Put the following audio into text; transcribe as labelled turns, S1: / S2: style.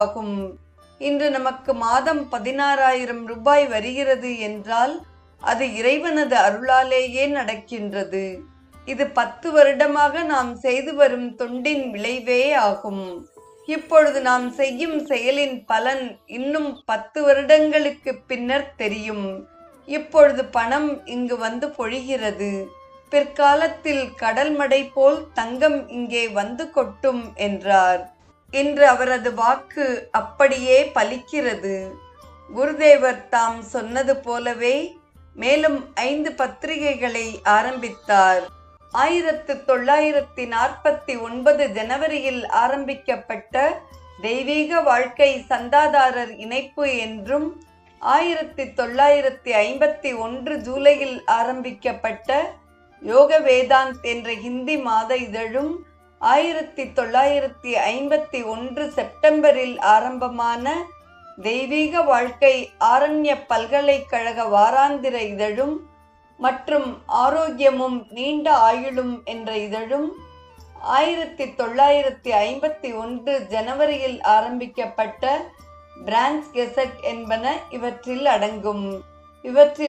S1: ஆகும். இன்று நமக்கு மாதம் 16,000 ரூபாய் வருகிறது என்றால் அது இறைவனது அருளாலேயே நடக்கின்றது. இது 10 வருடமாக நாம் செய்து வரும் தொண்டின் விளைவே ஆகும். இப்பொழுது நாம் செய்யும் செயலின் பலன் இன்னும் 10 வருடங்களுக்கு பின்னர் தெரியும். இப்பொழுது பணம் இங்கு வந்து பொழிகிறது. பிற்காலத்தில் கடல் மடை போல் தங்கம் இங்கே வந்து கொட்டும் என்றார். இன்று அவரது வாக்கு அப்படியே பலிக்கிறது. குருதேவர் தாம் சொன்னது போலவே மேலும் 5 பத்திரிகைகளை ஆரம்பித்தார். 1949 ஜனவரியில் ஆரம்பிக்கப்பட்ட தெய்வீக வாழ்க்கை சந்தாதாரர் இணைப்பு என்றும், 1951 ஜூலையில் ஆரம்பிக்கப்பட்ட யோக வேதாந்த் என்ற ஹிந்தி மாத இதழும், 1951 செப்டம்பரில் ஆரம்பமான தெய்வீக வாழ்க்கை ஆரண்ய பல்கலைக்கழக வாராந்திர இதழும் மற்றும் ஆரோக்கியமும் நீண்ட ஆயுளும் என்ற இதழும், 1951 ஜனவரியில் ஆரம்பிக்கப்பட்ட பிரான்ஸ் கெசட் என்பன இவற்றில் அடங்கும். இவற்றில்